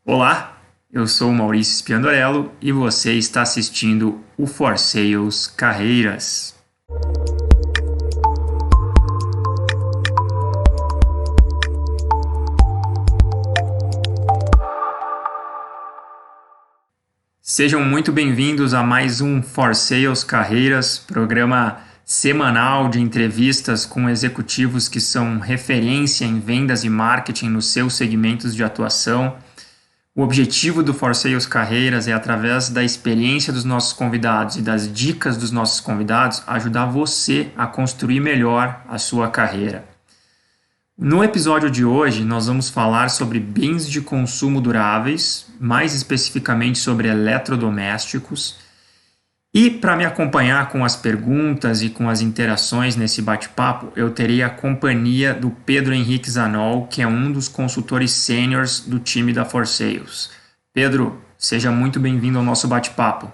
Olá, eu sou o Maurício Spiandorello e você está assistindo o For Sales Carreiras. Sejam muito bem-vindos a mais um For Sales Carreiras, programa semanal de entrevistas com executivos que são referência em vendas e marketing nos seus segmentos de atuação. O objetivo do For Sales Carreiras é, através da experiência dos nossos convidados e das dicas dos nossos convidados, ajudar você a construir melhor a sua carreira. No episódio de hoje, nós vamos falar sobre bens de consumo duráveis, mais especificamente sobre eletrodomésticos. E para me acompanhar com as perguntas e com as interações nesse bate-papo, eu terei a companhia do Pedro Henrique Zanol, que é um dos consultores sêniores do time da For Sales. Pedro, seja muito bem-vindo ao nosso bate-papo.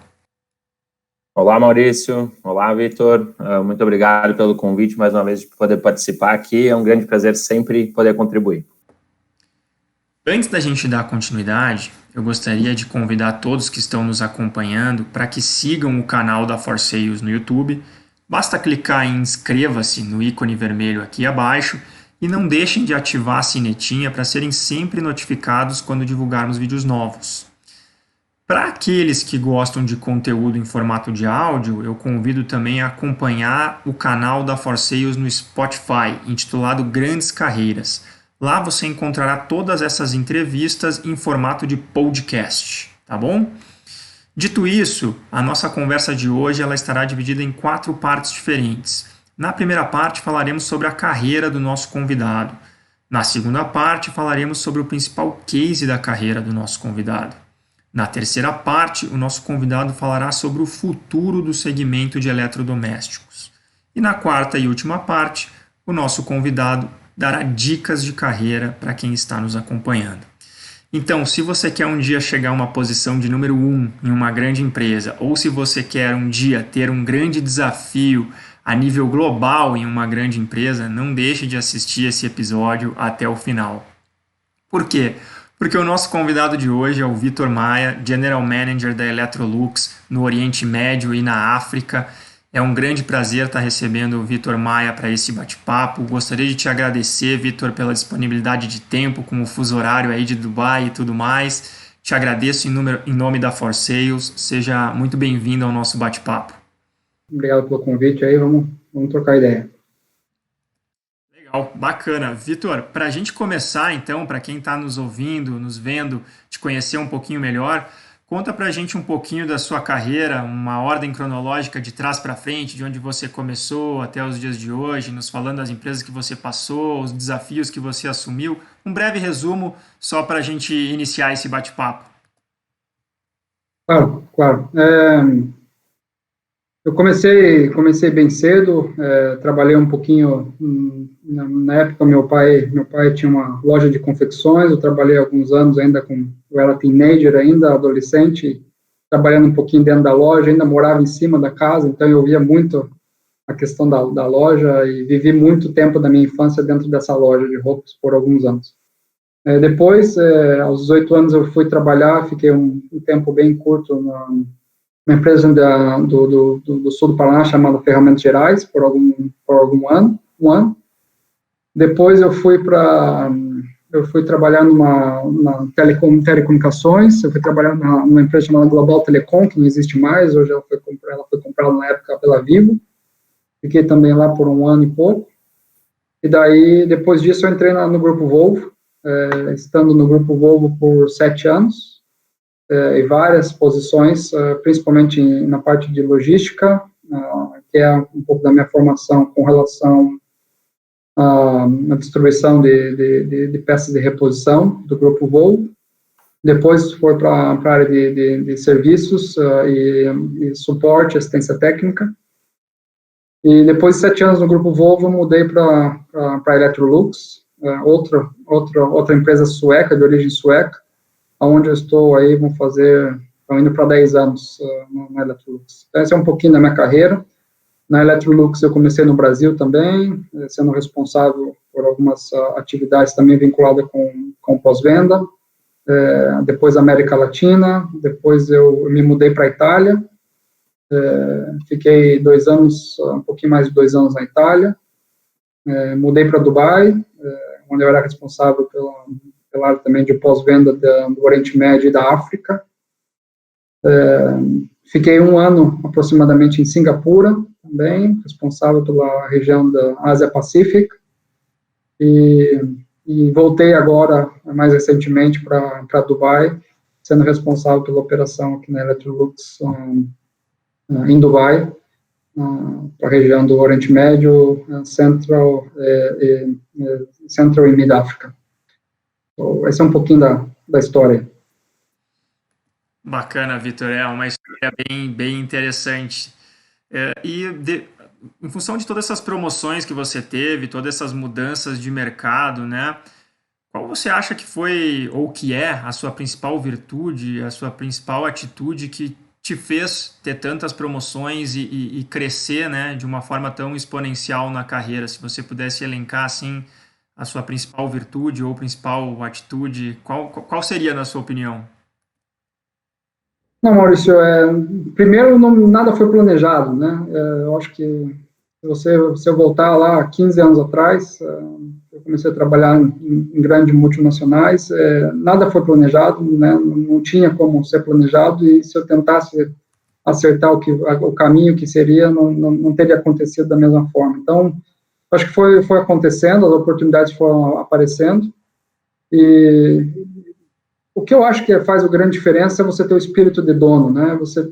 Olá, Maurício. Olá, Vitor. Muito obrigado pelo convite, mais uma vez, de poder participar aqui. É um grande prazer sempre poder contribuir. Antes da gente dar continuidade, eu gostaria de convidar todos que estão nos acompanhando para que sigam o canal da For Sales no YouTube. Basta clicar em inscreva-se no ícone vermelho aqui abaixo e não deixem de ativar a sinetinha para serem sempre notificados quando divulgarmos vídeos novos. Para aqueles que gostam de conteúdo em formato de áudio, eu convido também a acompanhar o canal da For Sales no Spotify, intitulado Grandes Carreiras. Lá você encontrará todas essas entrevistas em formato de podcast, tá bom? Dito isso, a nossa conversa de hoje ela estará dividida em 4 partes diferentes. Na primeira parte falaremos sobre a carreira do nosso convidado. Na segunda parte falaremos sobre o principal case da carreira do nosso convidado. Na terceira parte, o nosso convidado falará sobre o futuro do segmento de eletrodomésticos. E na quarta e última parte, o nosso convidado dará dicas de carreira para quem está nos acompanhando. Então, se você quer um dia chegar a uma posição de número 1 em uma grande empresa, ou se você quer um dia ter um grande desafio a nível global em uma grande empresa, não deixe de assistir esse episódio até o final. Por quê? Porque o nosso convidado de hoje é o Vitor Maia, General Manager da Electrolux no Oriente Médio e na África. É um grande prazer estar recebendo o Vitor Maia para esse bate-papo. Gostaria de te agradecer, Vitor, pela disponibilidade de tempo, com o fuso horário aí de Dubai e tudo mais. Te agradeço em nome da For Sales. Seja muito bem-vindo ao nosso bate-papo. Obrigado pelo convite aí, vamos trocar ideia. Legal, bacana. Vitor, para a gente começar então, para quem está nos ouvindo, nos vendo, te conhecer um pouquinho melhor, conta para a gente um pouquinho da sua carreira, uma ordem cronológica de trás para frente, de onde você começou até os dias de hoje, nos falando das empresas que você passou, os desafios que você assumiu. Um breve resumo só para a gente iniciar esse bate-papo. Claro. Eu comecei bem cedo, trabalhei um pouquinho, na época meu pai tinha uma loja de confecções, eu trabalhei alguns anos ainda eu era teenager ainda, adolescente, trabalhando um pouquinho dentro da loja, ainda morava em cima da casa, então eu via muito a questão da loja e vivi muito tempo da minha infância dentro dessa loja de roupas por alguns anos. Depois, aos 18 anos eu fui trabalhar, fiquei um tempo bem curto uma empresa do sul do Paraná chamada Ferramentas Gerais, por algum ano, um ano. Depois eu fui trabalhar na telecomunicações, eu fui trabalhar numa empresa chamada Global Telecom, que não existe mais, hoje ela foi comprada na época pela Vivo. Fiquei também lá por um ano e pouco. E daí, depois disso, eu entrei no Grupo Volvo, estando no Grupo Volvo por 7 anos, e várias posições, principalmente na parte de logística, que é um pouco da minha formação com relação à distribuição de peças de reposição do Grupo Volvo. Depois foi para a área de serviços e suporte, assistência técnica. E depois de 7 anos no Grupo Volvo, eu mudei para a Electrolux, outra empresa sueca, de origem sueca, onde eu estou aí, estou indo para 10 anos na Electrolux. Então, esse é um pouquinho da minha carreira. Na Electrolux eu comecei no Brasil também, sendo responsável por algumas atividades também vinculadas com pós-venda. depois América Latina, depois eu me mudei para a Itália, fiquei 2 anos, um pouquinho mais de 2 anos na Itália, mudei para Dubai, onde eu era responsável pela área também de pós-venda do Oriente Médio e da África. Fiquei 1 ano aproximadamente em Singapura, também, responsável pela região da Ásia-Pacífico, e voltei agora, mais recentemente, para Dubai, sendo responsável pela operação aqui na Electrolux em Dubai, para a região do Oriente Médio, Central e Mid-África. Então, esse é um pouquinho da história. Bacana, Vitor, é uma história bem interessante. Em função de todas essas promoções que você teve, todas essas mudanças de mercado, né? Qual você acha que foi, ou que é, a sua principal virtude, a sua principal atitude que te fez ter tantas promoções e crescer, né, de uma forma tão exponencial na carreira? Se você pudesse elencar, assim, a sua principal virtude ou principal atitude, qual seria, na sua opinião? Não, Maurício, primeiro, nada foi planejado, né? Eu acho que se eu voltar lá 15 anos atrás, eu comecei a trabalhar em grandes multinacionais, nada foi planejado, né? Não tinha como ser planejado, e se eu tentasse acertar o caminho que seria, não teria acontecido da mesma forma. Então, acho que foi acontecendo, as oportunidades foram aparecendo, e o que eu acho que faz a grande diferença é você ter o espírito de dono, né? Você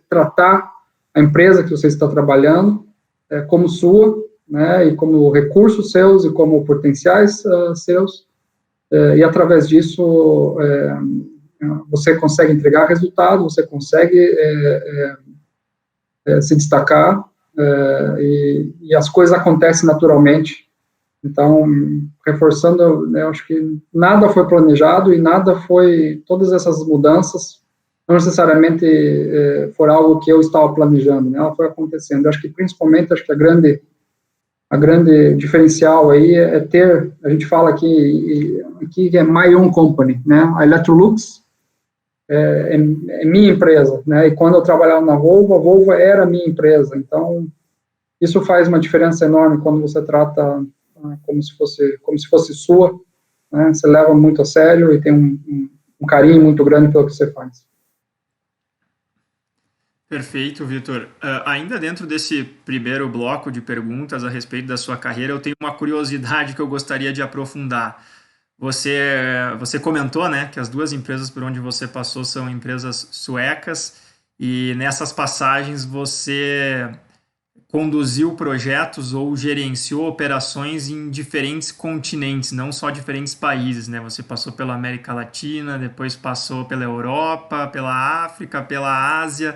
tratar a empresa que você está trabalhando como sua, né? E como recursos seus e como potenciais seus, e através disso você consegue entregar resultado, você consegue se destacar, e as coisas acontecem naturalmente. Então, reforçando, eu acho que nada foi planejado e todas essas mudanças não necessariamente foram algo que eu estava planejando, né? Ela foi acontecendo. Eu acho que, principalmente, a grande diferencial aí é ter, a gente fala aqui que é my own company, né? A Electrolux é minha empresa, né? E quando eu trabalhava na Volvo, a Volvo era minha empresa. Então, isso faz uma diferença enorme quando você trata como se fosse sua, né? Você leva muito a sério e tem um carinho muito grande pelo que você faz. Perfeito, Vitor. Ainda dentro desse primeiro bloco de perguntas a respeito da sua carreira, eu tenho uma curiosidade que eu gostaria de aprofundar. Você comentou, né, que as 2 empresas por onde você passou são empresas suecas, e nessas passagens você conduziu projetos ou gerenciou operações em diferentes continentes, não só diferentes países, né? Você passou pela América Latina, depois passou pela Europa, pela África, pela Ásia.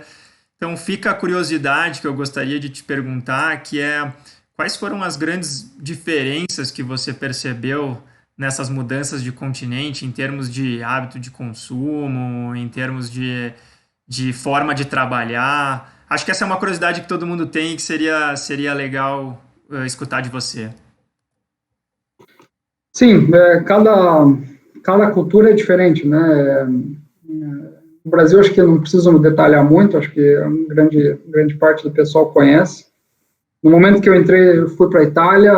Então fica a curiosidade que eu gostaria de te perguntar, que é quais foram as grandes diferenças que você percebeu nessas mudanças de continente, em termos de hábito de consumo, em termos de forma de trabalhar. Acho que essa é uma curiosidade que todo mundo tem e que seria legal escutar de você. Sim, cada cultura é diferente, né? No Brasil, acho que não preciso detalhar muito, acho que grande parte do pessoal conhece. No momento que eu entrei, eu fui para a Itália,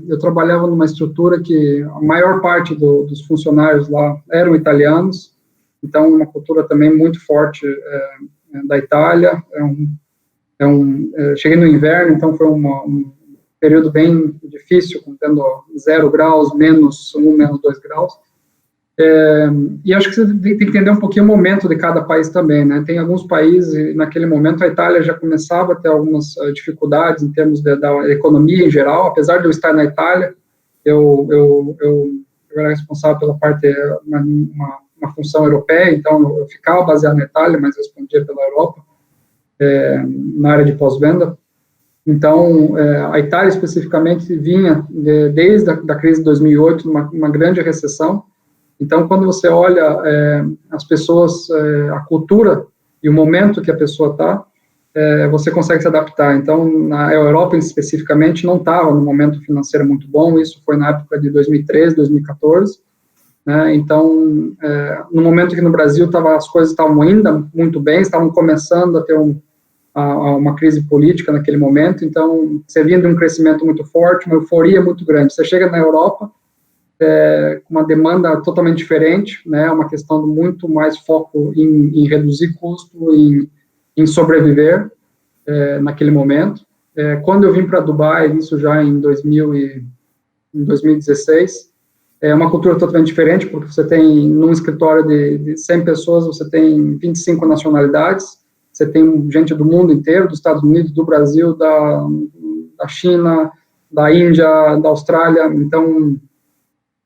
eu trabalhava numa estrutura que a maior parte dos funcionários lá eram italianos, então uma cultura também muito forte da Itália. Cheguei no inverno, então foi um período bem difícil, tendo 0 graus, menos 1, menos 2 graus. E acho que você tem que entender um pouquinho o momento de cada país também, né? Tem alguns países, naquele momento a Itália já começava a ter algumas dificuldades em termos da economia em geral. Apesar de eu estar na Itália, eu era responsável pela parte, uma função europeia, então eu ficava baseado na Itália, mas respondia pela Europa, na área de pós-venda. Então, a Itália especificamente vinha desde a crise de 2008, uma grande recessão. Então, quando você olha as pessoas, a cultura e o momento que a pessoa está, você consegue se adaptar. Então, na Europa, especificamente, não estava no momento financeiro muito bom, isso foi na época de 2013, 2014, né? Então, no momento que no Brasil as coisas estavam ainda muito bem, estavam começando a ter uma crise política naquele momento, então, você vinha de um crescimento muito forte, uma euforia muito grande. Você chega na Europa, com uma demanda totalmente diferente, né? Uma questão de muito mais foco em reduzir custo, em sobreviver naquele momento. Quando eu vim para Dubai, isso já em 2016, é uma cultura totalmente diferente, porque você tem, num escritório de 100 pessoas, você tem 25 nacionalidades, você tem gente do mundo inteiro, dos Estados Unidos, do Brasil, da China, da Índia, da Austrália. Então,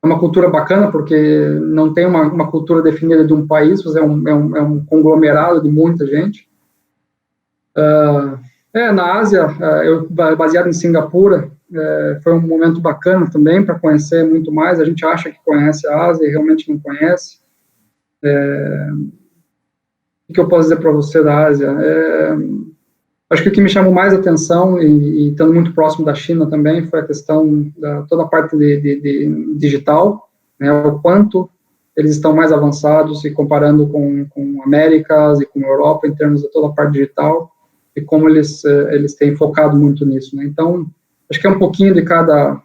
é uma cultura bacana, porque não tem uma cultura definida de um país, é um conglomerado de muita gente. Na Ásia, eu baseado em Singapura, foi um momento bacana também para conhecer muito mais. A gente acha que conhece a Ásia e realmente não conhece. O que eu posso dizer para você da Ásia? Acho que o que me chamou mais atenção, e estando muito próximo da China também, foi a questão da toda a parte de digital, né, o quanto eles estão mais avançados, e comparando com Américas e com Europa, em termos de toda a parte digital, e como eles têm focado muito nisso, né? Então, acho que é um pouquinho de cada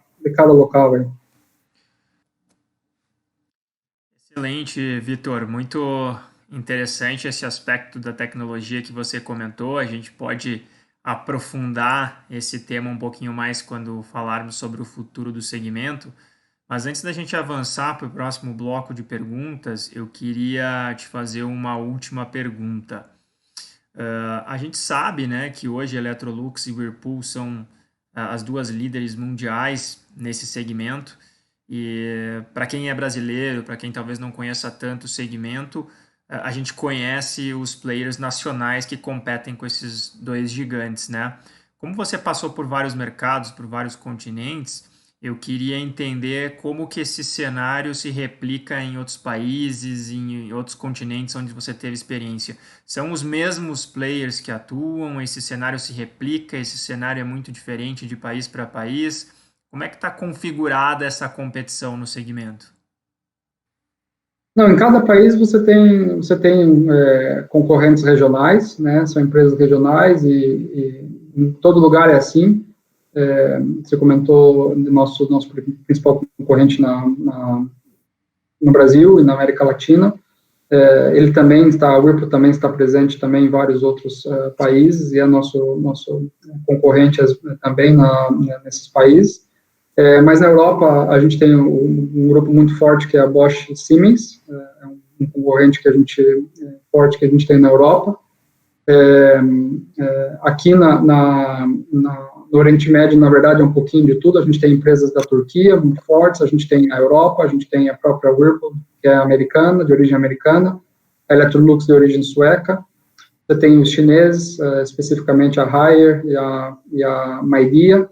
local, velho. Excelente, Vitor. Muito interessante esse aspecto da tecnologia que você comentou. A gente pode aprofundar esse tema um pouquinho mais quando falarmos sobre o futuro do segmento. Mas antes da gente avançar para o próximo bloco de perguntas, eu queria te fazer uma última pergunta. A gente sabe, né, que hoje Electrolux e Whirlpool são as duas líderes mundiais nesse segmento. E para quem é brasileiro, para quem talvez não conheça tanto o segmento, a gente conhece os players nacionais que competem com esses dois gigantes, né? Como você passou por vários mercados, por vários continentes, eu queria entender como que esse cenário se replica em outros países, em outros continentes onde você teve experiência. São os mesmos players que atuam? Esse cenário se replica? Esse cenário é muito diferente de país para país? Como é que está configurada essa competição no segmento? Não, em cada país você tem concorrentes regionais, né? São empresas regionais e em todo lugar é assim. Você comentou do nosso principal concorrente no Brasil e na América Latina. Ele também o Whirlpool também está presente também em vários outros países e é nosso concorrente também nesses países. Mas na Europa a gente tem um grupo muito forte que é a Bosch Siemens, um concorrente forte que a gente tem na Europa. Aqui no Oriente Médio, na verdade, é um pouquinho de tudo. A gente tem empresas da Turquia muito fortes, a gente tem a Europa, a gente tem a própria Whirlpool, que é americana, de origem americana, a Electrolux de origem sueca. Você tem os chineses, especificamente a Haier e a Midea,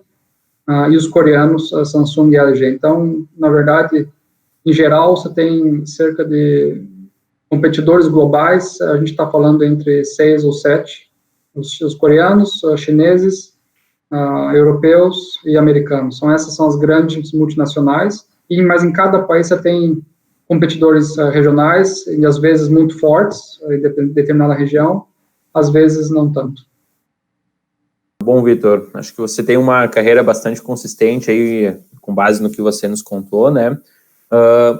e os coreanos, a Samsung e a LG. Então, na verdade, em geral, você tem cerca de competidores globais, a gente está falando entre 6 ou 7, os coreanos, os chineses, europeus e americanos. Essas são as grandes multinacionais, mas em cada país você tem competidores regionais, e às vezes muito fortes, em determinada região, às vezes não tanto. Bom, Vitor, acho que você tem uma carreira bastante consistente aí, com base no que você nos contou, né?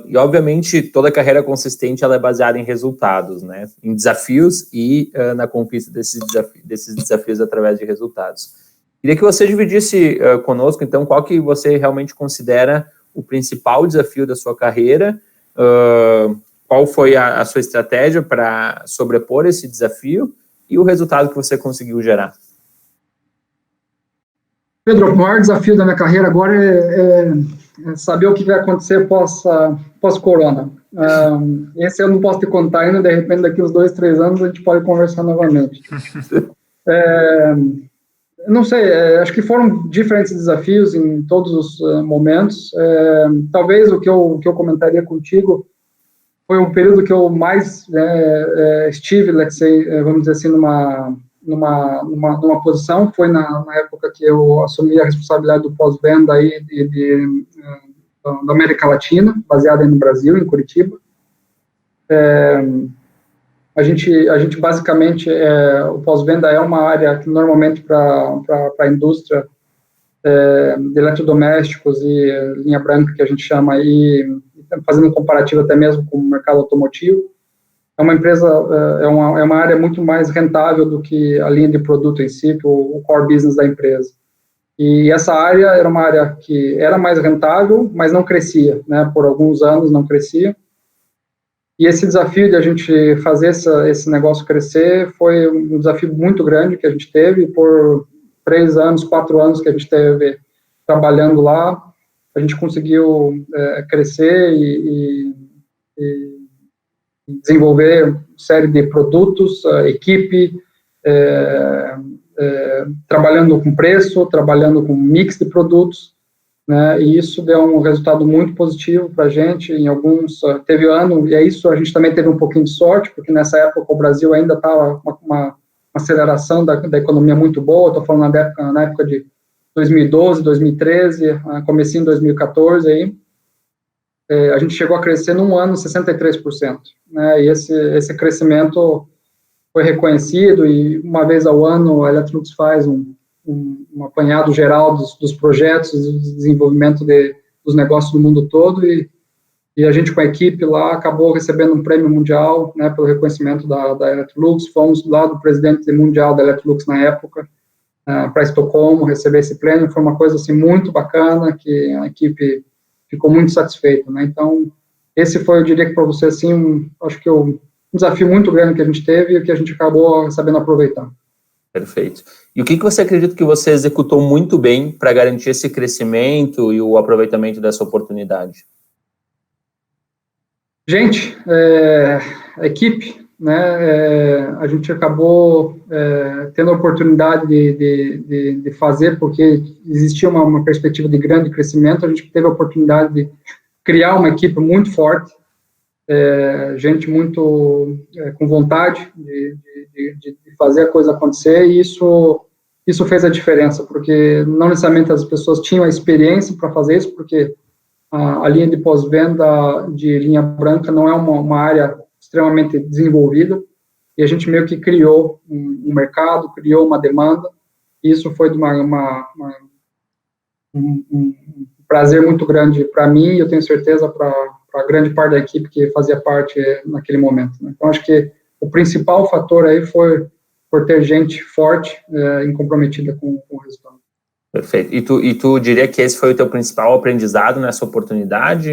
E, obviamente, toda carreira consistente ela é baseada em resultados, né? Em desafios e na conquista desses desafios através de resultados. Queria que você dividisse conosco, então, qual que você realmente considera o principal desafio da sua carreira, qual foi a sua estratégia para sobrepor esse desafio e o resultado que você conseguiu gerar. Pedro, o maior desafio da minha carreira agora é saber o que vai acontecer pós-corona. Esse eu não posso te contar ainda, de repente daqui uns 2, 3 anos a gente pode conversar novamente. Não sei, acho que foram diferentes desafios em todos os momentos. Talvez o que eu comentaria contigo foi um período que eu mais estive, vamos dizer assim, numa posição, foi na época que eu assumi a responsabilidade do pós-venda aí da América Latina, baseada aí no Brasil, em Curitiba. A gente basicamente, o pós-venda é uma área que normalmente para a indústria de eletrodomésticos e linha branca, que a gente chama aí, fazendo um comparativo até mesmo com o mercado automotivo, é uma empresa, é uma área muito mais rentável do que a linha de produto em si, que o core business da empresa. E essa área era uma área que era mais rentável, mas não crescia, né? Por alguns anos não crescia. E esse desafio de a gente fazer esse negócio crescer foi um desafio muito grande que a gente teve. Por 3 anos, 4 anos que a gente teve trabalhando lá, a gente conseguiu crescer e desenvolver uma série de produtos, equipe, trabalhando com preço, trabalhando com mix de produtos, né, e isso deu um resultado muito positivo para a gente. Em alguns, teve ano, e é isso, a gente também teve um pouquinho de sorte, porque nessa época o Brasil ainda estava com uma aceleração da economia muito boa. Estou falando na época de 2012, 2013, comecinho em 2014, aí, a gente chegou a crescer num ano 63%, né, e esse crescimento foi reconhecido, e uma vez ao ano a Electrolux faz um apanhado geral dos projetos e do desenvolvimento dos negócios no mundo todo, e a gente com a equipe lá acabou recebendo um prêmio mundial, né, pelo reconhecimento da Electrolux. Fomos lá do presidente mundial da Electrolux na época, para Estocolmo, receber esse prêmio. Foi uma coisa assim muito bacana, que a equipe ficou muito satisfeita, né? Então, esse foi, eu diria que para você, assim, acho que um desafio muito grande que a gente teve e que a gente acabou sabendo aproveitar. Perfeito. E o que você acredita que você executou muito bem para garantir esse crescimento e o aproveitamento dessa oportunidade? Gente, a equipe, né, a gente acabou tendo a oportunidade de fazer, porque existia uma perspectiva de grande crescimento. A gente teve a oportunidade de criar uma equipe muito forte, gente muito com vontade de fazer a coisa acontecer, e isso fez a diferença, porque não necessariamente as pessoas tinham a experiência para fazer isso, porque a linha de pós-venda de linha branca não é uma área extremamente desenvolvida, e a gente meio que criou um mercado, criou uma demanda, e isso foi de um prazer muito grande para mim, e eu tenho certeza para a grande parte da equipe que fazia parte naquele momento, né? Então, acho que o principal fator aí foi por ter gente forte e comprometida com o resultado. Perfeito. E tu diria que esse foi o teu principal aprendizado nessa oportunidade?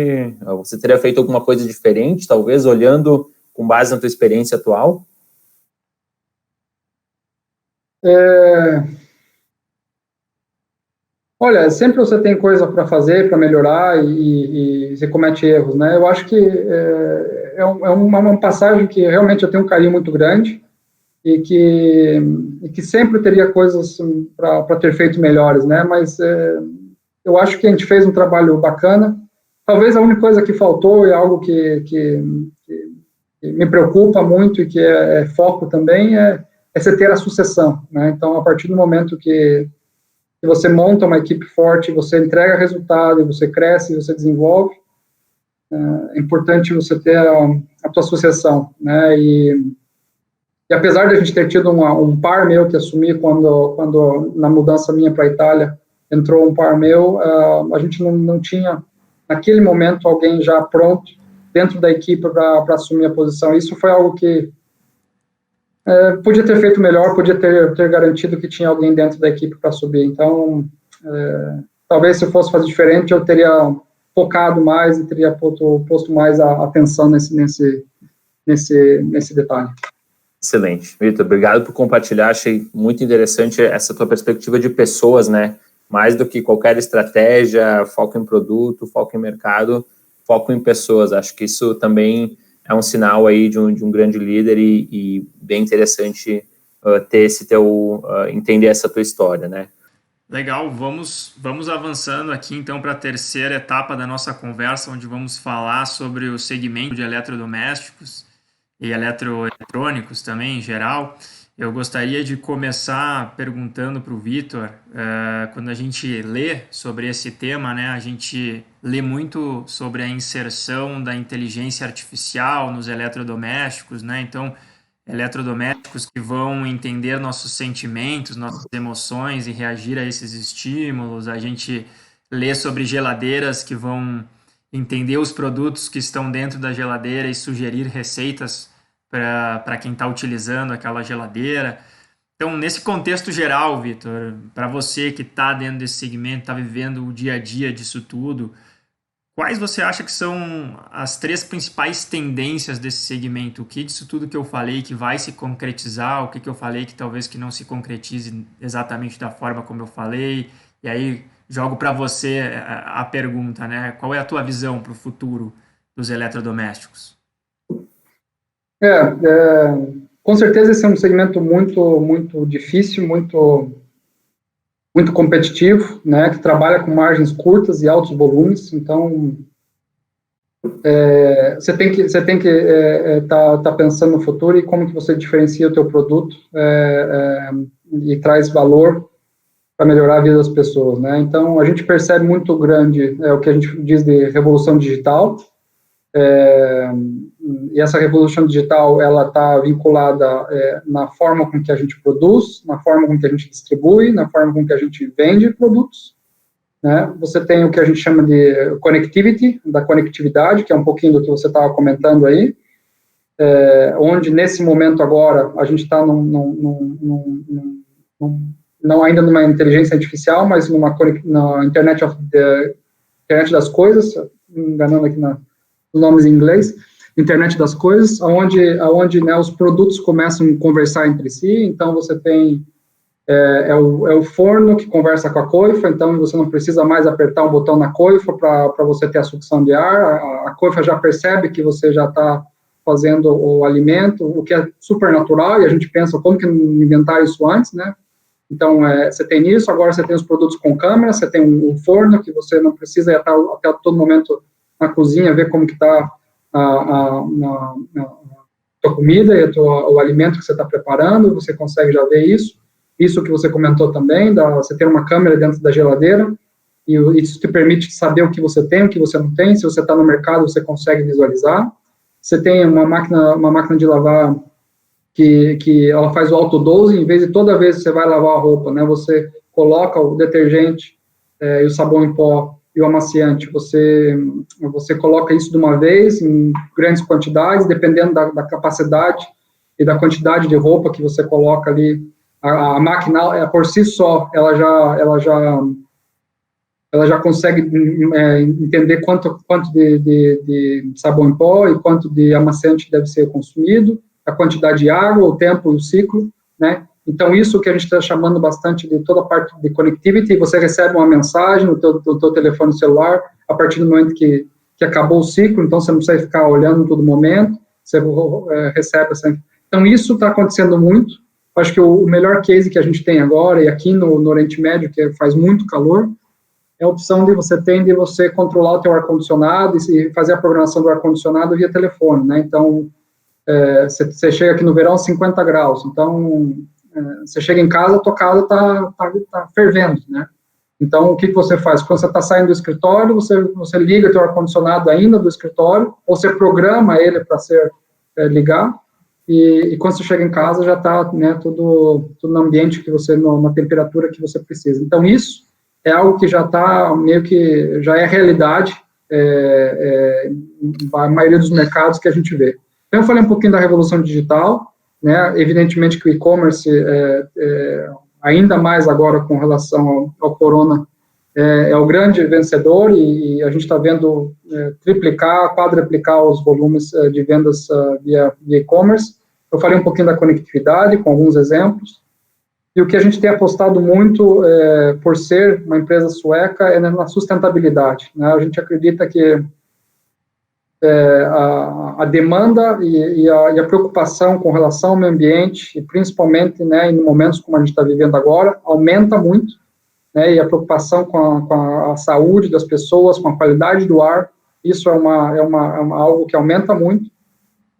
Você teria feito alguma coisa diferente, talvez, olhando com base na tua experiência atual? Olha, sempre você tem coisa para fazer, para melhorar, e você comete erros, né? Eu acho que é uma passagem que realmente eu tenho um carinho muito grande, e que sempre teria coisas para ter feito melhores, né? Mas eu acho que a gente fez um trabalho bacana. Talvez a única coisa que faltou, é algo que me preocupa muito e que é foco também, é você ter a sucessão, né? Então, a partir do momento que você monta uma equipe forte, você entrega resultado, você cresce, você desenvolve, é importante você ter a tua sucessão, né? E apesar de a gente ter tido um par meu que assumi quando na mudança minha para a Itália, entrou um par meu, a gente não tinha, naquele momento, alguém já pronto dentro da equipe para assumir a posição. Isso foi algo que podia ter feito melhor, podia ter garantido que tinha alguém dentro da equipe para subir. Então, talvez se eu fosse fazer diferente, eu teria focado mais e teria posto mais a atenção nesse detalhe. Excelente. Vitor, obrigado por compartilhar. Achei muito interessante essa tua perspectiva de pessoas, né? Mais do que qualquer estratégia, foco em produto, foco em mercado, foco em pessoas. Acho que isso também é um sinal aí de um grande líder, e bem interessante ter esse entender essa tua história, né? Legal, vamos avançando aqui então para a terceira etapa da nossa conversa, onde vamos falar sobre o segmento de eletrodomésticos e eletroeletrônicos também, em geral. Eu gostaria de começar perguntando para o Vitor, quando a gente lê sobre esse tema, né, a gente lê muito sobre a inserção da inteligência artificial nos eletrodomésticos, né? Então, eletrodomésticos que vão entender nossos sentimentos, nossas emoções e reagir a esses estímulos. A gente lê sobre geladeiras que vão entender os produtos que estão dentro da geladeira e sugerir receitas para quem está utilizando aquela geladeira. Então, nesse contexto geral, Vitor, para você que está dentro desse segmento, está vivendo o dia a dia disso tudo, quais você acha que são as 3 principais tendências desse segmento? O que disso tudo que eu falei que vai se concretizar? O que eu falei que talvez que não se concretize exatamente da forma como eu falei? E aí jogo para você a pergunta, né? Qual é a tua visão para o futuro dos eletrodomésticos? Com certeza esse é um segmento muito difícil, muito competitivo, né, que trabalha com margens curtas e altos volumes. Então, você tem que tá pensando no futuro e como que você diferencia o teu produto e traz valor para melhorar a vida das pessoas, né? Então, a gente percebe muito grande o que a gente diz de revolução digital. E essa revolução digital, ela está vinculada na forma com que a gente produz, na forma com que a gente distribui, na forma com que a gente vende produtos, né? Você tem o que a gente chama de connectivity, da conectividade, que é um pouquinho do que você estava comentando aí, onde nesse momento agora a gente está não ainda numa inteligência artificial, mas na internet das coisas, enganando aqui os nomes em inglês, internet das coisas, onde né, os produtos começam a conversar entre si. Então você tem o forno que conversa com a coifa, então você não precisa mais apertar um botão na coifa para você ter a sucção de ar, a coifa já percebe que você já está fazendo o alimento, o que é super natural, e a gente pensa como que não inventaram isso antes, né? Então, você tem isso, agora você tem os produtos com câmera, você tem um forno que você não precisa estar até todo momento na cozinha, ver como que está a tua comida e o alimento que você está preparando, você consegue já ver isso. Isso que você comentou também, você ter uma câmera dentro da geladeira, e isso te permite saber o que você tem, o que você não tem. Se você está no mercado, você consegue visualizar. Você tem uma máquina de lavar que ela faz o autodose, em vez de toda vez que você vai lavar a roupa, né, você coloca o detergente e o sabão em pó e o amaciante, você coloca isso de uma vez, em grandes quantidades, dependendo da capacidade e da quantidade de roupa que você coloca ali. A máquina, por si só, ela já consegue entender quanto de sabão em pó e quanto de amaciante deve ser consumido, a quantidade de água, o tempo e o ciclo, né? Então, isso que a gente está chamando bastante de toda a parte de connectivity, você recebe uma mensagem no teu telefone celular, a partir do momento que acabou o ciclo, então você não precisa ficar olhando em todo momento, você recebe essa... Então, isso está acontecendo muito. Acho que o melhor case que a gente tem agora, e aqui no Oriente Médio, que faz muito calor, é a opção de você controlar o teu ar-condicionado e fazer a programação do ar-condicionado via telefone, né? Então, você chega aqui no verão 50 graus, então você chega em casa, a tua casa tá fervendo, né? Então, o que você faz? Quando você está saindo do escritório, você liga o teu ar-condicionado ainda do escritório, ou você programa ele para ligar, e quando você chega em casa, já está, né, tudo no ambiente na temperatura que você precisa. Então, isso é algo que já está, meio que, já é realidade, a maioria dos mercados que a gente vê. Então, eu falei um pouquinho da revolução digital, né? Evidentemente que o e-commerce, ainda mais agora com relação ao corona, é o grande vencedor, e a gente está vendo triplicar, quadruplicar os volumes de vendas via e-commerce. Eu falei um pouquinho da conectividade, com alguns exemplos, e o que a gente tem apostado muito, por ser uma empresa sueca, é na sustentabilidade, né? A gente acredita que a demanda e a preocupação com relação ao meio ambiente, e principalmente, né, em momentos como a gente está vivendo agora, aumenta muito, né, e a preocupação com a saúde das pessoas, com a qualidade do ar, isso é algo que aumenta muito.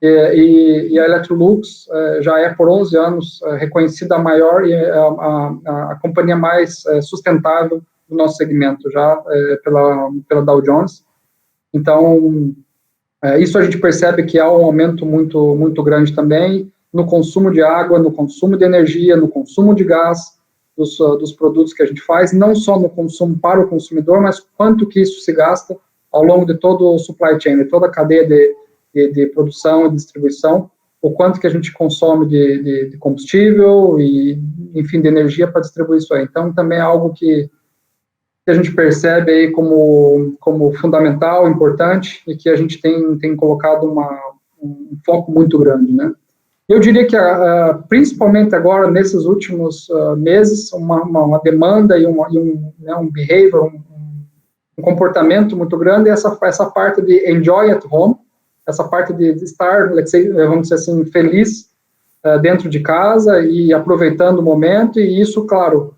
e a Electrolux já é por 11 anos reconhecida a maior e a companhia mais sustentável do nosso segmento, já pela Dow Jones. Então, isso a gente percebe que há um aumento muito, muito grande também no consumo de água, no consumo de energia, no consumo de gás dos produtos que a gente faz, não só no consumo para o consumidor, mas quanto que isso se gasta ao longo de todo o supply chain, de toda a cadeia de produção e distribuição, o quanto que a gente consome de combustível e, enfim, de energia para distribuir isso aí. Então, também é algo que a gente percebe aí como fundamental, importante, e que a gente tem colocado um foco muito grande, né? Eu diria que, principalmente agora, nesses últimos meses, uma demanda e um behavior, um comportamento muito grande, é essa parte de enjoy at home, essa parte de estar, vamos dizer assim, feliz dentro de casa e aproveitando o momento, e isso, claro,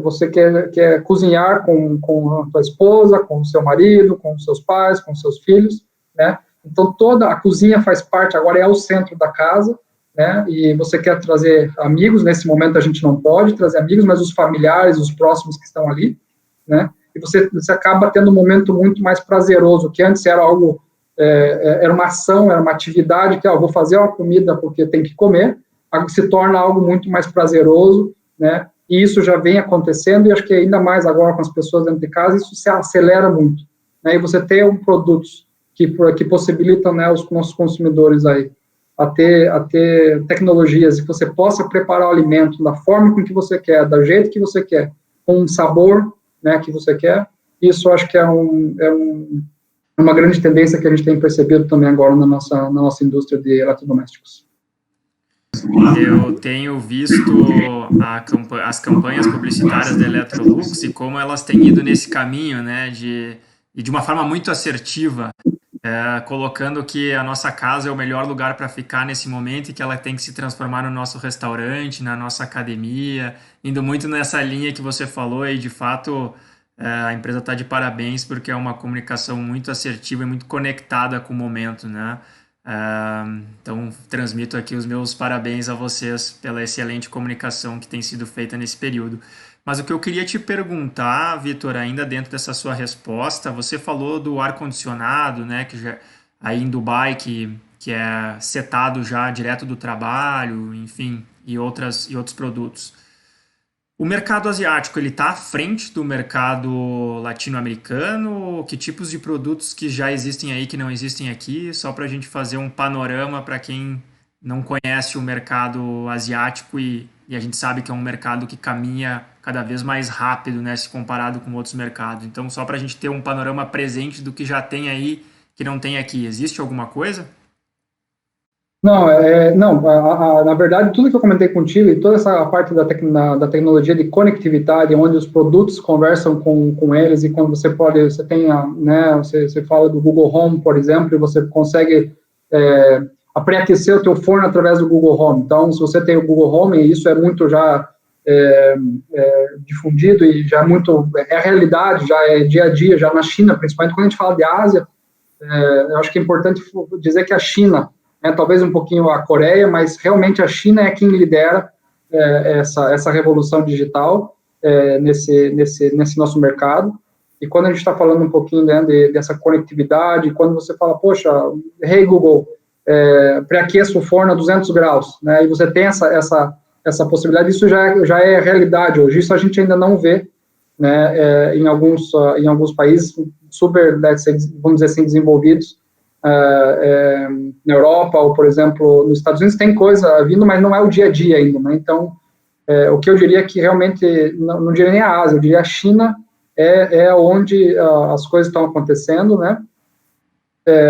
você quer cozinhar com a sua esposa, com o seu marido, com os seus pais, com os seus filhos, né? Então, toda a cozinha faz parte, agora é o centro da casa, né? E você quer trazer amigos, nesse momento a gente não pode trazer amigos, mas os familiares, os próximos que estão ali, né? E você acaba tendo um momento muito mais prazeroso, que antes era algo, era uma ação, era uma atividade, que vou fazer uma comida porque tem que comer, se torna algo muito mais prazeroso, né? E isso já vem acontecendo, e acho que ainda mais agora com as pessoas dentro de casa, isso se acelera muito, né? E você ter produtos que possibilitam, né, os nossos consumidores aí a ter tecnologias e que você possa preparar o alimento da forma com que você quer, do jeito que você quer, com um sabor, né, que você quer, isso acho que é uma grande tendência que a gente tem percebido também agora na nossa indústria de eletrodomésticos. Eu tenho visto as campanhas publicitárias da Electrolux e como elas têm ido nesse caminho, né, e de uma forma muito assertiva, colocando que a nossa casa é o melhor lugar para ficar nesse momento e que ela tem que se transformar no nosso restaurante, na nossa academia, indo muito nessa linha que você falou, e de fato a empresa está de parabéns porque é uma comunicação muito assertiva e muito conectada com o momento, né? Então, transmito aqui os meus parabéns a vocês pela excelente comunicação que tem sido feita nesse período. Mas o que eu queria te perguntar, Vitor, ainda dentro dessa sua resposta, você falou do ar-condicionado, né, que já, aí em Dubai, que é setado já direto do trabalho, enfim, e outros produtos. O mercado asiático, ele está à frente do mercado latino-americano? Que tipos de produtos que já existem aí que não existem aqui? Só para a gente fazer um panorama para quem não conhece o mercado asiático e a gente sabe que é um mercado que caminha cada vez mais rápido, né, se comparado com outros mercados. Então, só para a gente ter um panorama presente do que já tem aí que não tem aqui. Existe alguma coisa? Não, na verdade, tudo que eu comentei contigo e toda essa parte da tecnologia de conectividade, onde os produtos conversam com eles, e quando você tem, né, você fala do Google Home, por exemplo, e você consegue pré-aquecer o teu forno através do Google Home. Então, se você tem o Google Home, e isso é muito já difundido e já é a realidade, já é dia a dia, já na China, principalmente quando a gente fala de Ásia, eu acho que é importante dizer que a China, talvez um pouquinho a Coreia, mas realmente a China é quem lidera essa revolução digital nesse nosso mercado. E quando a gente está falando um pouquinho, né, dessa conectividade, quando você fala, poxa, hey Google, pré-aqueça o forno a 200 graus, né, e você tem essa possibilidade, isso já é realidade hoje. Isso a gente ainda não vê, né, em alguns países super, vamos dizer assim, desenvolvidos, na Europa, ou, por exemplo, nos Estados Unidos, tem coisa vindo, mas não é o dia a dia ainda, né? Então, o que eu diria que realmente, não diria nem a Ásia, eu diria a China é onde as coisas estão acontecendo, né?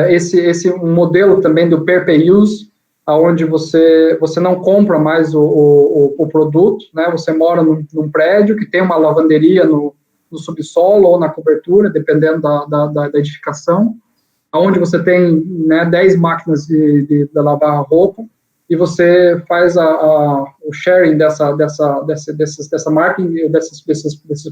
Esse modelo também do pay-per-use, onde você não compra mais o produto, né? Você mora num prédio que tem uma lavanderia no subsolo ou na cobertura, dependendo da edificação, onde você tem, né, 10 máquinas de lavar roupa, e você faz o sharing dessa marca, desses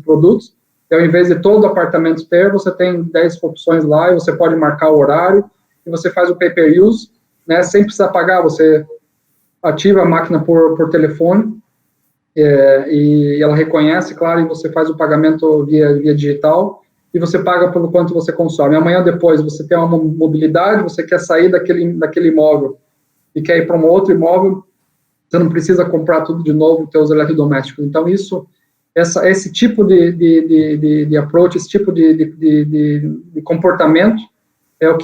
produtos, e ao invés de todo o apartamento ter, você tem 10 opções lá, e você pode marcar o horário, e você faz o pay-per-use, né, sem precisar pagar, você ativa a máquina por telefone, e ela reconhece, claro, e você faz o pagamento via digital, e você paga pelo quanto você consome. Amanhã depois você tem uma mobilidade, você quer sair daquele imóvel e quer ir para um outro imóvel, você não precisa comprar tudo de novo, teus eletrodomésticos. Então, esse tipo de approach, esse tipo de comportamento é o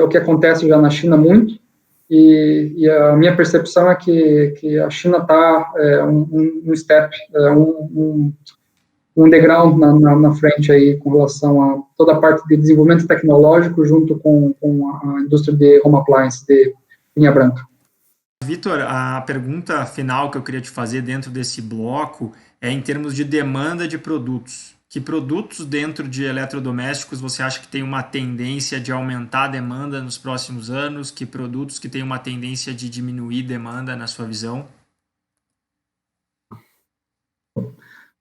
que acontece já na China muito, e a minha percepção é que a China está um step, um degrau na frente aí com relação a toda a parte de desenvolvimento tecnológico junto com a indústria de home appliance de linha branca. Vitor, a pergunta final que eu queria te fazer dentro desse bloco é em termos de demanda de produtos. Que produtos dentro de eletrodomésticos você acha que tem uma tendência de aumentar a demanda nos próximos anos? Que produtos que tem uma tendência de diminuir demanda na sua visão?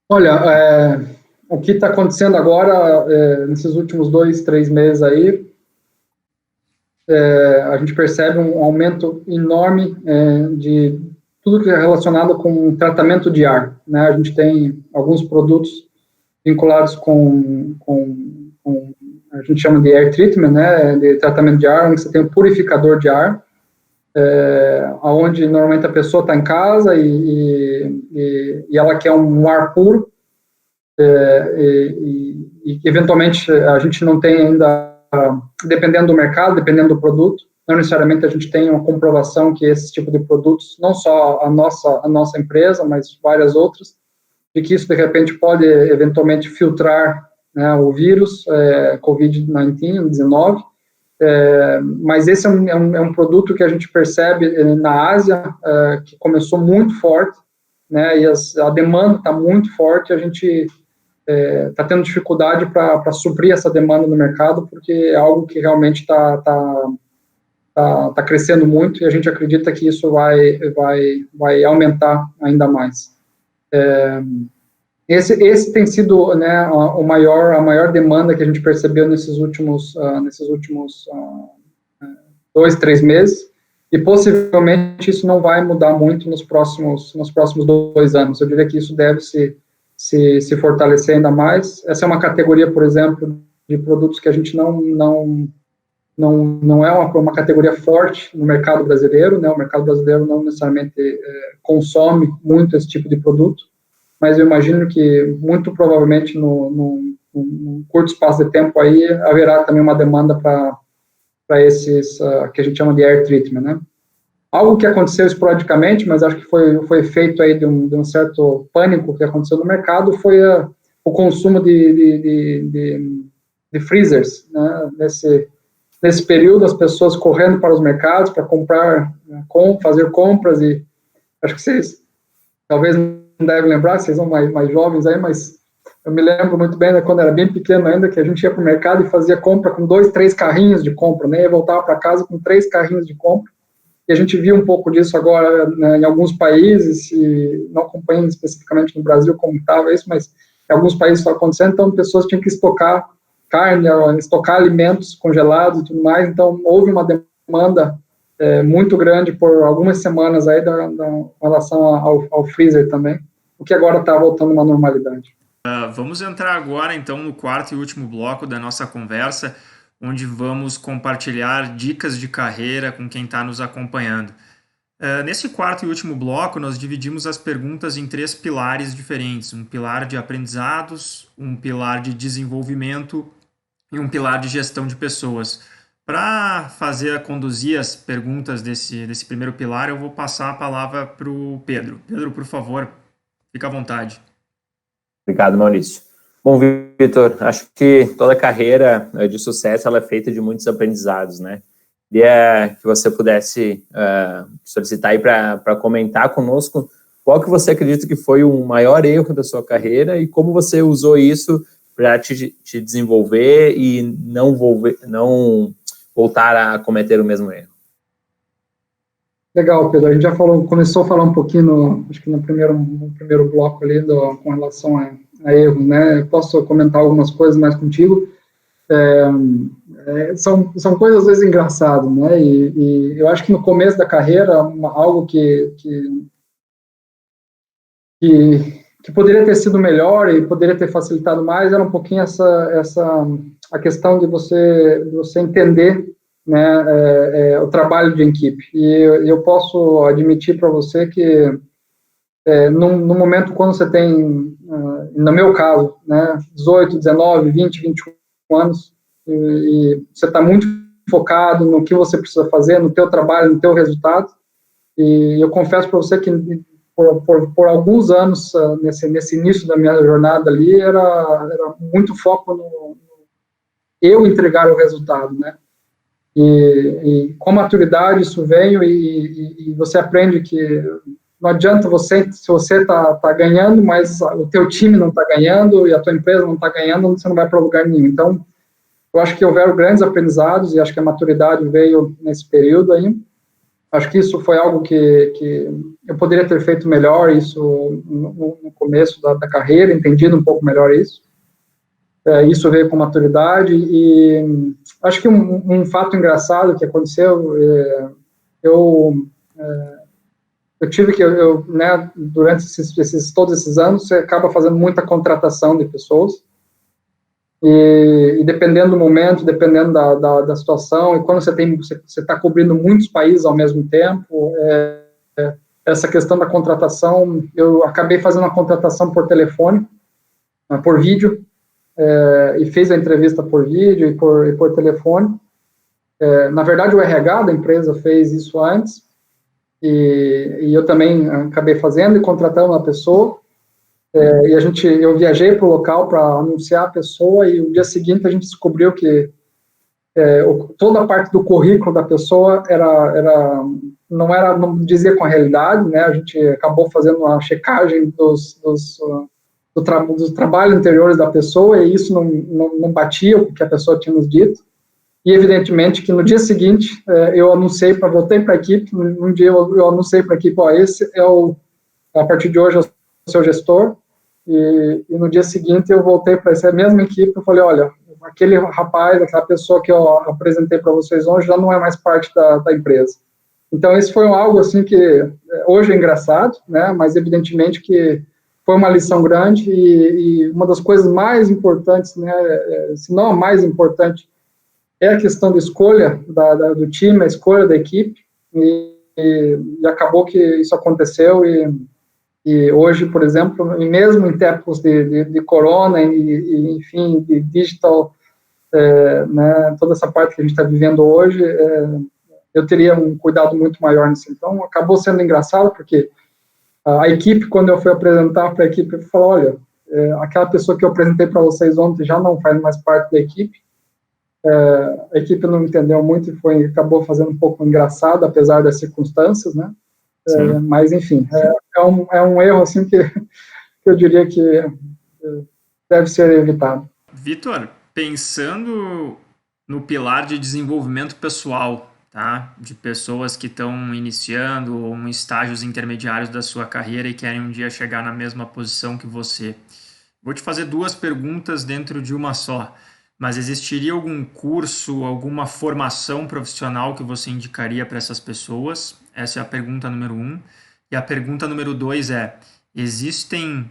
Olha, o que está acontecendo agora, nesses últimos 2, 3 meses aí, a gente percebe um aumento enorme de tudo que é relacionado com tratamento de ar, né? A gente tem alguns produtos vinculados com a gente chama de air treatment, né, de tratamento de ar, onde você tem um purificador de ar, onde normalmente a pessoa está em casa e ela quer um ar puro, e eventualmente a gente não tem ainda, dependendo do mercado, dependendo do produto, não necessariamente a gente tem uma comprovação que esse tipo de produtos, não só a nossa empresa, mas várias outras, e que isso, de repente, pode, eventualmente, filtrar, né, o vírus, Covid-19, mas esse é um produto que a gente percebe na Ásia, que começou muito forte, né, e a demanda está muito forte, a gente está tendo dificuldade para suprir essa demanda no mercado, porque é algo que realmente está crescendo muito, e a gente acredita que isso vai aumentar ainda mais. Esse tem sido, né, a maior demanda que a gente percebeu nesses últimos 2, 3 meses, e possivelmente isso não vai mudar muito nos próximos 2 anos. Eu diria que isso deve se fortalecer ainda mais. Essa é uma categoria, por exemplo, de produtos que a gente não é uma categoria forte no mercado brasileiro, né? O mercado brasileiro não necessariamente consome muito esse tipo de produto, mas eu imagino que, muito provavelmente, num curto espaço de tempo aí, haverá também uma demanda para esses, que a gente chama de air treatment, né? Algo que aconteceu esporadicamente, mas acho que foi feito aí de um certo pânico que aconteceu no mercado, foi o consumo de freezers, né? Nesse período, as pessoas correndo para os mercados para comprar, fazer compras, e acho que vocês talvez não devem lembrar, vocês são mais jovens aí, mas eu me lembro muito bem, né, quando era bem pequeno ainda, que a gente ia para o mercado e fazia compra com 2, 3 carrinhos de compra, né, e voltava para casa com 3 carrinhos de compra, e a gente viu um pouco disso agora, né, em alguns países, e não acompanho especificamente no Brasil como estava isso, mas em alguns países está acontecendo, então pessoas tinham que estocar carne, estocar alimentos congelados e tudo mais, então houve uma demanda muito grande por algumas semanas aí em relação ao freezer também, o que agora está voltando a uma normalidade. Vamos entrar agora, então, no quarto e último bloco da nossa conversa, onde vamos compartilhar dicas de carreira com quem está nos acompanhando. Nesse quarto e último bloco, nós dividimos as perguntas em 3 pilares diferentes, um pilar de aprendizados, um pilar de desenvolvimento e um pilar de gestão de pessoas. Para conduzir as perguntas desse primeiro pilar, eu vou passar a palavra para o Pedro. Pedro, por favor, fica à vontade. Obrigado, Maurício. Bom, Vitor, acho que toda carreira de sucesso ela é feita de muitos aprendizados, né? Queria que você pudesse solicitar aí para comentar conosco qual que você acredita que foi o maior erro da sua carreira e como você usou isso para te desenvolver e não voltar a cometer o mesmo erro. Legal, Pedro. A gente já começou a falar um pouquinho, acho que no primeiro bloco ali, com relação a erros, né? Eu posso comentar algumas coisas mais contigo. São coisas, às vezes, engraçadas, né? E eu acho que no começo da carreira, algo que poderia ter sido melhor e poderia ter facilitado mais era um pouquinho a questão de você entender, né, o trabalho de equipe. E eu posso admitir para você que no momento quando você tem, no meu caso, né, 18, 19, 20, 21 anos, e você está muito focado no que você precisa fazer, no teu trabalho, no teu resultado, e eu confesso para você que por alguns anos, nesse início da minha jornada ali, era muito foco no eu entregar o resultado, né? E com maturidade isso veio e você aprende que não adianta se você está ganhando, mas o teu time não está ganhando e a tua empresa não está ganhando, você não vai para lugar nenhum. Então, eu acho que houveram grandes aprendizados e acho que a maturidade veio nesse período aí. Acho que isso foi algo que eu poderia ter feito melhor, isso no começo da carreira, entendido um pouco melhor isso. Isso veio com maturidade e acho que um fato engraçado que aconteceu, eu tive que, né, durante todos esses anos, você acaba fazendo muita contratação de pessoas, e dependendo do momento, dependendo da situação, e quando você está cobrindo muitos países ao mesmo tempo, essa questão da contratação, eu acabei fazendo a contratação por telefone, por vídeo, e fiz a entrevista por vídeo e por telefone. Na verdade, o RH da empresa fez isso antes, e eu também acabei fazendo e contratando uma pessoa, e eu viajei para o local para anunciar a pessoa, e o dia seguinte a gente descobriu que toda a parte do currículo da pessoa não dizia com a realidade, né? A gente acabou fazendo uma checagem dos trabalhos anteriores da pessoa, e isso não batia com o que a pessoa tinha nos dito. E, evidentemente, que no dia seguinte, eu voltei para a equipe, num dia eu anunciei para a equipe, esse a partir de hoje, é o seu gestor, e no dia seguinte eu voltei para essa mesma equipe, eu falei, olha, aquele rapaz, aquela pessoa que eu apresentei para vocês hoje, já não é mais parte da empresa. Então, isso foi algo, assim, que hoje é engraçado, né, mas, evidentemente, que foi uma lição grande, e uma das coisas mais importantes, né, se não a mais importante, é a questão da escolha do time, a escolha da equipe, e acabou que isso aconteceu, e hoje, por exemplo, mesmo em tempos de corona, enfim, de digital, né, toda essa parte que a gente está vivendo hoje, eu teria um cuidado muito maior nisso. Então, acabou sendo engraçado, porque a equipe, quando eu fui apresentar para a equipe, eu falei, olha, aquela pessoa que eu apresentei para vocês ontem já não faz mais parte da equipe. A equipe não entendeu muito e acabou fazendo um pouco engraçado, apesar das circunstâncias, né? Mas, enfim, é um erro, assim, que eu diria que deve ser evitado. Vitor, pensando no pilar de desenvolvimento pessoal, tá? De pessoas que estão iniciando ou em estágios intermediários da sua carreira e querem um dia chegar na mesma posição que você. Vou te fazer 2 perguntas dentro de uma só. Mas existiria algum curso, alguma formação profissional que você indicaria para essas pessoas? Essa é a pergunta número 1. E a pergunta número 2 existem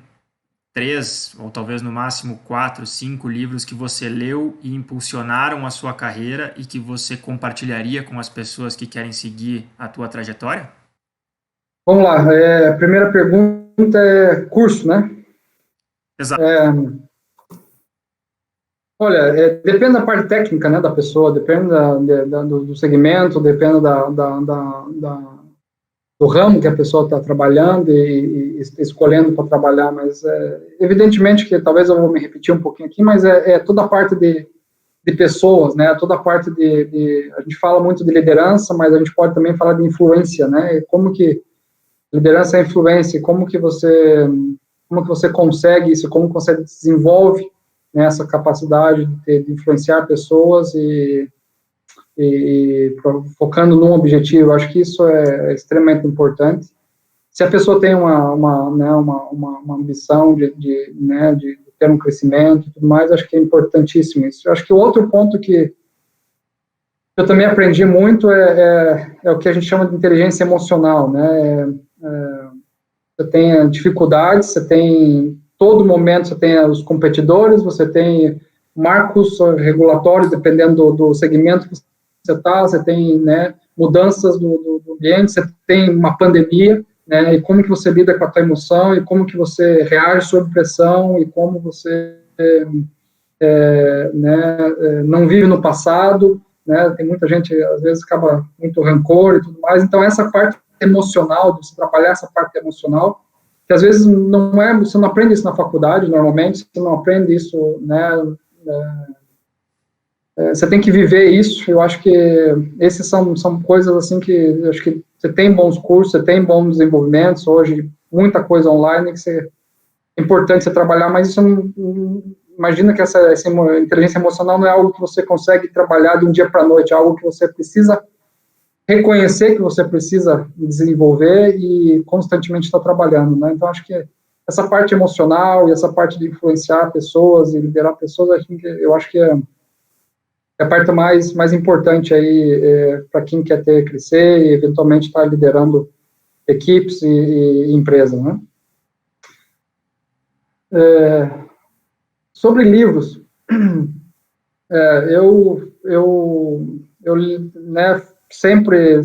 3, ou talvez no máximo 4, 5 livros que você leu e impulsionaram a sua carreira e que você compartilharia com as pessoas que querem seguir a tua trajetória? Vamos lá. A primeira pergunta é curso, né? Exato. Olha, depende da parte técnica, né, da pessoa, depende do segmento, depende do ramo que a pessoa está trabalhando e escolhendo para trabalhar, mas evidentemente que talvez eu vou me repetir um pouquinho aqui, mas toda a parte de pessoas, né, toda a parte a gente fala muito de liderança, mas a gente pode também falar de influência, né, como que liderança é influência, como que você consegue isso, como você desenvolve essa capacidade de influenciar pessoas e focando num objetivo. Acho que isso é extremamente importante. Se a pessoa tem uma ambição de ter um crescimento e tudo mais, acho que é importantíssimo isso. Eu acho que o outro ponto que eu também aprendi muito é o que a gente chama de inteligência emocional, né? Você tem dificuldades, você tem, todo momento você tem os competidores, você tem marcos regulatórios, dependendo do segmento que você está, você tem, né, mudanças do ambiente, você tem uma pandemia, né, e como que você lida com a tua emoção, e como que você reage sob pressão, e como você não vive no passado, né, tem muita gente, às vezes, acaba muito rancor e tudo mais, então essa parte emocional, de você trabalhar essa parte emocional, que às vezes não é, você não aprende isso na faculdade, normalmente, você não aprende isso, né, você tem que viver isso. Eu acho que esses são coisas assim que eu acho que você tem bons cursos, você tem bons desenvolvimentos, hoje muita coisa online que é importante você trabalhar, mas isso imagina que essa inteligência emocional não é algo que você consegue trabalhar de um dia para a noite, é algo que você precisa reconhecer que você precisa desenvolver e constantemente estar trabalhando, né? Então, acho que essa parte emocional e essa parte de influenciar pessoas e liderar pessoas, eu acho que é a parte mais importante aí para quem quer crescer e eventualmente estar liderando equipes e empresas, né? Sobre livros, eu né, sempre,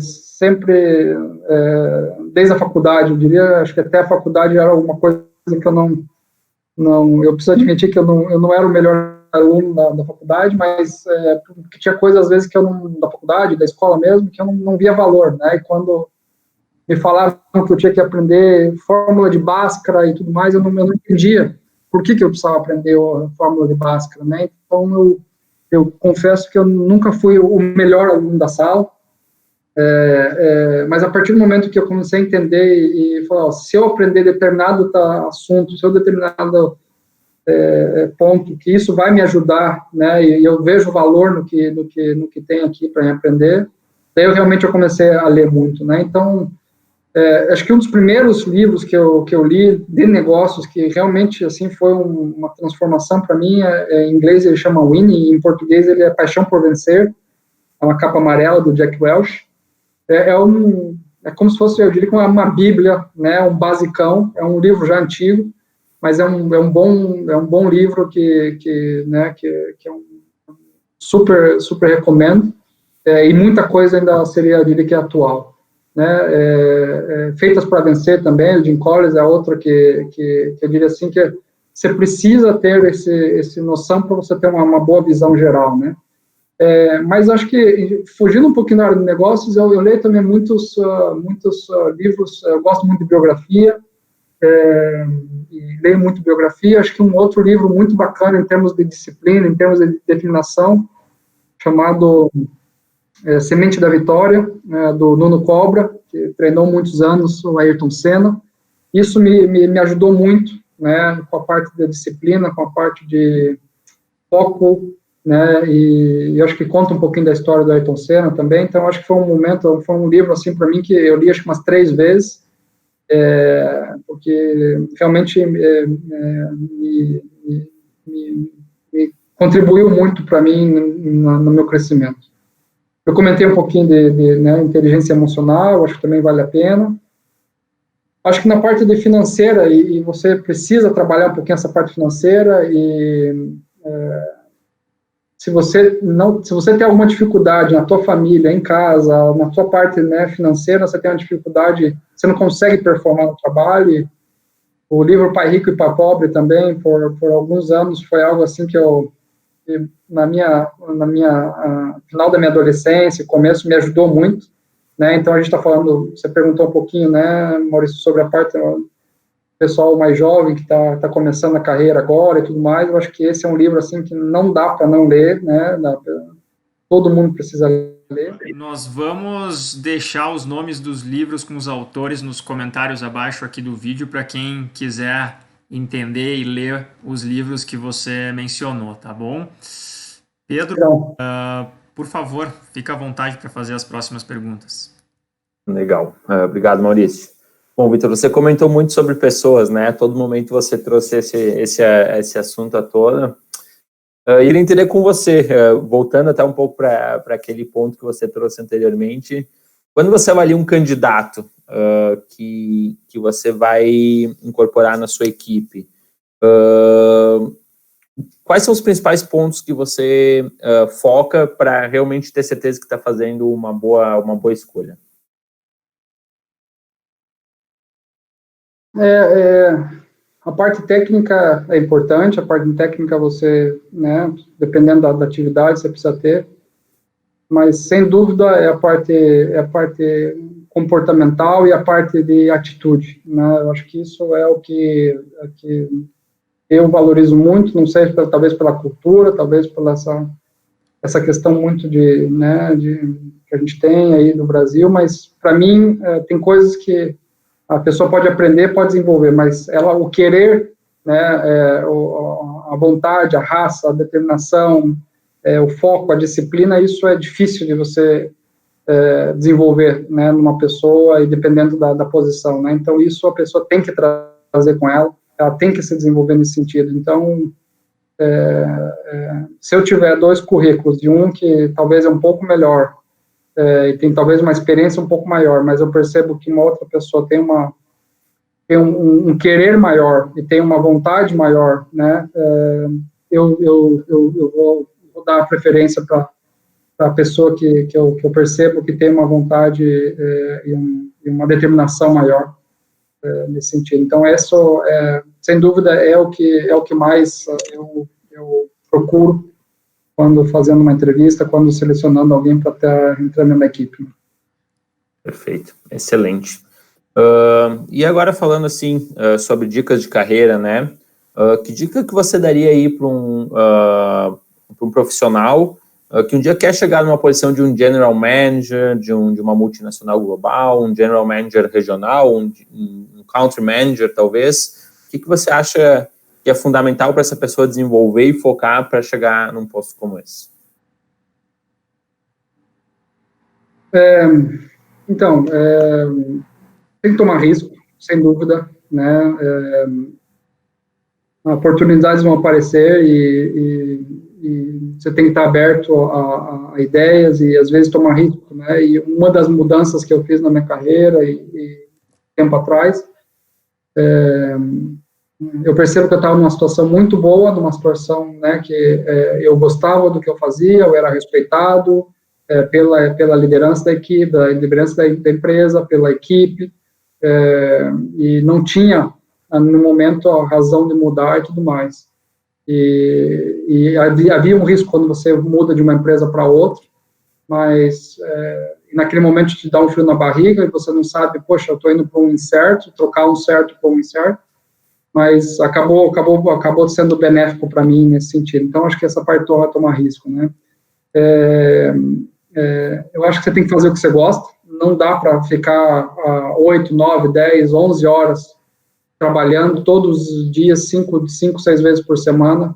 desde a faculdade, eu diria, acho que até a faculdade era alguma coisa que eu preciso admitir que eu não era o melhor aluno da faculdade, mas porque tinha coisas, às vezes, da faculdade, da escola mesmo, que eu não via valor, né, e quando me falavam que eu tinha que aprender fórmula de Bhaskara e tudo mais, eu não entendia por que eu precisava aprender a fórmula de Bhaskara, né, então eu confesso que eu nunca fui o melhor aluno da sala, mas a partir do momento que eu comecei a entender e falar, ó, se eu aprender determinado assunto, se eu determinado ponto, que isso vai me ajudar, né, e eu vejo valor no que tem aqui para aprender, daí eu realmente comecei a ler muito, né, então, acho que um dos primeiros livros que eu li de negócios, que realmente, assim, foi uma transformação para mim, em inglês ele chama Winning, e em português ele é Paixão por Vencer, é uma capa amarela do Jack Welch, é como se fosse, eu diria, uma bíblia, né, um basicão, é um livro já antigo, mas é um bom livro que eu super recomendo, e muita coisa ainda seria, eu diria, que é atual, né, Feitas para Vencer também, o Jim Collins é outro que eu diria assim, que você precisa ter esse noção para você ter uma boa visão geral, né. Mas acho que, fugindo um pouquinho da área de negócios, eu leio também muitos livros, eu gosto muito de biografia, e leio muito biografia. Acho que um outro livro muito bacana em termos de disciplina, em termos de definição, chamado Semente da Vitória, do Nuno Cobra, que treinou muitos anos o Ayrton Senna. Isso me ajudou muito, né, com a parte da disciplina, com a parte de foco, né, e acho que conta um pouquinho da história do Ayrton Senna também. Então acho que foi um livro assim para mim que eu li acho que umas 3 vezes, porque realmente me contribuiu muito para mim no meu crescimento. Eu comentei um pouquinho de inteligência emocional, acho que também vale a pena. Acho que na parte de financeira, e você precisa trabalhar um pouquinho essa parte financeira, e se você tem alguma dificuldade na tua família, em casa, na tua parte, né, financeira, você tem uma dificuldade, você não consegue performar no trabalho. O livro Pai Rico e Pai Pobre também, por alguns anos, foi algo assim que na minha final da minha adolescência, começo, me ajudou muito, né. Então a gente está falando, você perguntou um pouquinho, né, Maurício, sobre a parte pessoal mais jovem que está começando a carreira agora e tudo mais. Eu acho que esse é um livro assim que não dá para não ler, né? Todo mundo precisa ler. Nós vamos deixar os nomes dos livros com os autores nos comentários abaixo aqui do vídeo para quem quiser entender e ler os livros que você mencionou, tá bom? Pedro, por favor, fica à vontade para fazer as próximas perguntas. Legal. Obrigado, Maurício. Bom, Vitor, você comentou muito sobre pessoas, né? A todo momento você trouxe esse assunto à tona. Eu queria entender com você, voltando até um pouco para aquele ponto que você trouxe anteriormente, quando você avalia um candidato que você vai incorporar na sua equipe, quais são os principais pontos que você foca para realmente ter certeza que está fazendo uma boa escolha? A parte técnica é importante, a parte técnica você, né, dependendo da atividade, você precisa ter, mas sem dúvida é a parte comportamental e a parte de atitude, né? Eu acho que isso é o que eu valorizo muito, não sei, talvez pela cultura, talvez pela essa questão muito né, que a gente tem aí no Brasil, mas para mim tem coisas que a pessoa pode aprender, pode desenvolver, mas o querer, né, a vontade, a raça, a determinação, o foco, a disciplina, isso é difícil de você desenvolver, né, numa pessoa e dependendo da posição, né? Então isso a pessoa tem que trazer com ela tem que se desenvolver nesse sentido. Então, se eu tiver 2 currículos, de um que talvez é um pouco melhor, e tem talvez uma experiência um pouco maior, mas eu percebo que uma outra pessoa tem um querer maior e tem uma vontade maior, né, eu vou dar a preferência para a pessoa que eu percebo que tem uma vontade e uma determinação maior nesse sentido. Então, isso, sem dúvida, é o que mais eu procuro quando fazendo uma entrevista, quando selecionando alguém para estar entrando na minha equipe. Perfeito, excelente. E agora falando assim sobre dicas de carreira, né? Que dica que você daria aí para um profissional que um dia quer chegar numa posição de um general manager, de uma multinacional global, um general manager regional, um country manager, talvez? O que você acha que é fundamental para essa pessoa desenvolver e focar para chegar num posto como esse? Então, tem que tomar risco, sem dúvida, né? Oportunidades vão aparecer e você tem que estar aberto a ideias e, às vezes, tomar risco, né? E uma das mudanças que eu fiz na minha carreira e tempo atrás, eu percebo que eu estava numa situação muito boa, numa situação, né, que eu gostava do que eu fazia, eu era respeitado pela liderança da equipe, da liderança da empresa, pela equipe, e não tinha, no momento, a razão de mudar e tudo mais. E havia um risco quando você muda de uma empresa para outra, mas naquele momento te dá um frio na barriga e você não sabe, poxa, eu estou indo para um incerto, trocar um certo por um incerto, mas acabou sendo benéfico para mim nesse sentido. Então, acho que essa parte é tomar risco, né? Eu acho que você tem que fazer o que você gosta, não dá para ficar 8, 9, 10, 11 horas trabalhando todos os dias, 5, 6 vezes por semana,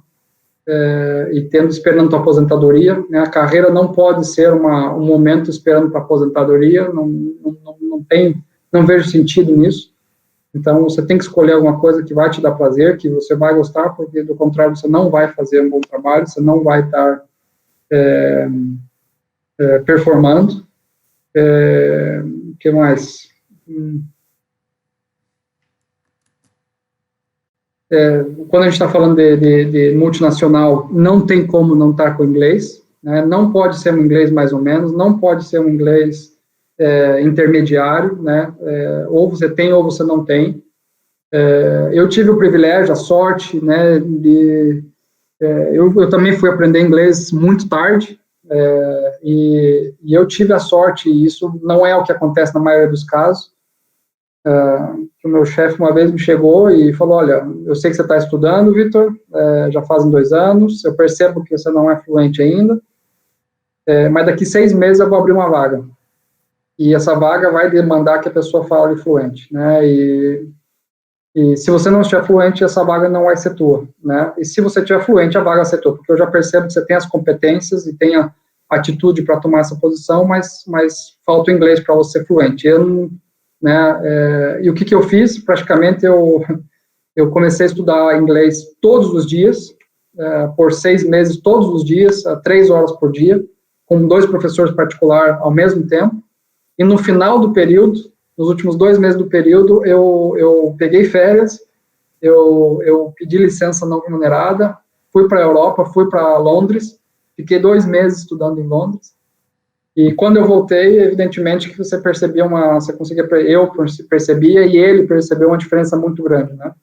e esperando a aposentadoria, né? A carreira não pode ser um momento esperando para a aposentadoria, não vejo sentido nisso. Então, você tem que escolher alguma coisa que vai te dar prazer, que você vai gostar, porque, do contrário, você não vai fazer um bom trabalho, você não vai estar performando. O que mais? Quando a gente está falando de multinacional, não tem como não estar com inglês, né? Não pode ser um inglês mais ou menos, não pode ser um inglês intermediário, né? Ou você tem ou você não tem. Eu tive o privilégio, a sorte, né, eu também fui aprender inglês muito tarde, e eu tive a sorte, e isso não é o que acontece na maioria dos casos, que o meu chefe uma vez me chegou e falou, olha, eu sei que você está estudando, Vitor, já fazem 2 anos, eu percebo que você não é fluente ainda, mas daqui 6 meses eu vou abrir uma vaga. E essa vaga vai demandar que a pessoa fale fluente, né? E se você não estiver fluente, essa vaga não vai ser tua, né? E se você estiver fluente, a vaga vai ser tua, porque eu já percebo que você tem as competências e tem a atitude para tomar essa posição, mas falta o inglês para você ser fluente. Eu né? E o que eu fiz? Praticamente eu comecei a estudar inglês todos os dias, por 6 meses, todos os dias, 3 horas por dia, com 2 professores particulares ao mesmo tempo. E no final do período, nos últimos 2 meses do período, eu peguei férias, eu pedi licença não remunerada, fui para a Europa, fui para Londres, fiquei 2 meses estudando em Londres. E quando eu voltei, evidentemente que você percebia eu percebia e ele percebeu uma diferença muito grande, né?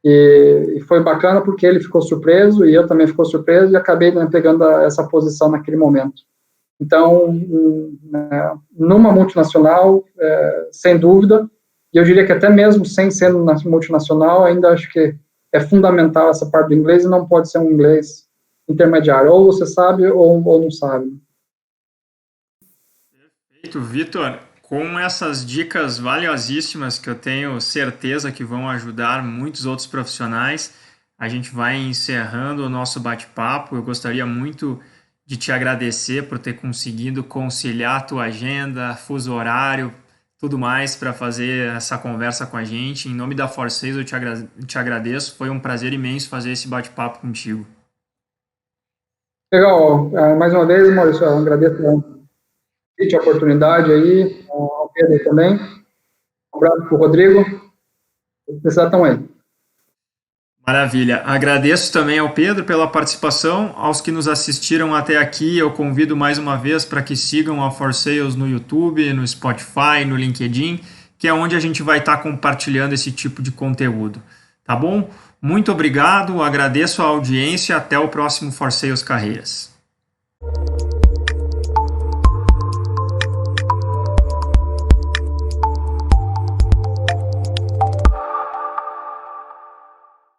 E foi bacana porque ele ficou surpreso e eu também ficou surpreso e acabei, né, pegando essa posição naquele momento. Então, numa multinacional, sem dúvida, e eu diria que até mesmo sem ser multinacional, ainda acho que é fundamental essa parte do inglês e não pode ser um inglês intermediário. Ou você sabe ou não sabe. Perfeito, Vitor. Com essas dicas valiosíssimas que eu tenho certeza que vão ajudar muitos outros profissionais, a gente vai encerrando o nosso bate-papo. Eu gostaria muito de te agradecer por ter conseguido conciliar a tua agenda, fuso horário, tudo mais para fazer essa conversa com a gente. Em nome da Forceis eu te agradeço. Foi um prazer imenso fazer esse bate-papo contigo. Legal. Mais uma vez, Maurício, eu agradeço a oportunidade aí, ao Pedro também. Um abraço para o Rodrigo. Vocês estão aí. Maravilha. Agradeço também ao Pedro pela participação. Aos que nos assistiram até aqui, eu convido mais uma vez para que sigam a ForSales no YouTube, no Spotify, no LinkedIn, que é onde a gente vai estar compartilhando esse tipo de conteúdo. Tá bom? Muito obrigado, agradeço a audiência. Até o próximo ForSales Carreiras.